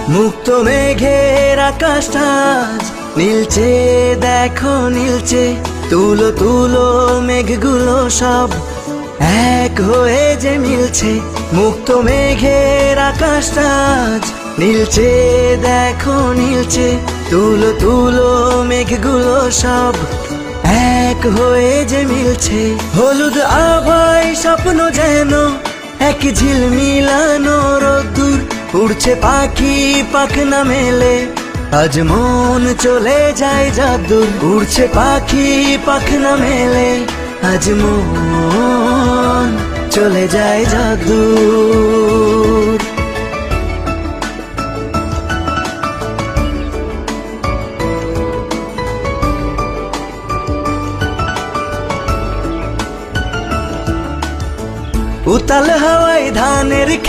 মুক্ত মেঘের আকাশটা আজ নীলচে, দেখো নীলচে। তুলো তুলো মেঘগুলো সব এক হয়ে যে মিলছে। মুক্ত মেঘের আকাশটা আজ নীলচে, দেখো নীলচে। তুলো তুলো মেঘগুলো সব এক হয়ে যে মিলছে। হলুদ আভায় স্বপ্ন যেন এক ঝিলমিলানো রোদ্দুর। উড়ছে পাখি পাখনা মেলে, আজ মন চলে যায় যদ্দূর। উড়ছে পাখি পাখনা মেলে, আজ মন চলে যায় যদ্দূর।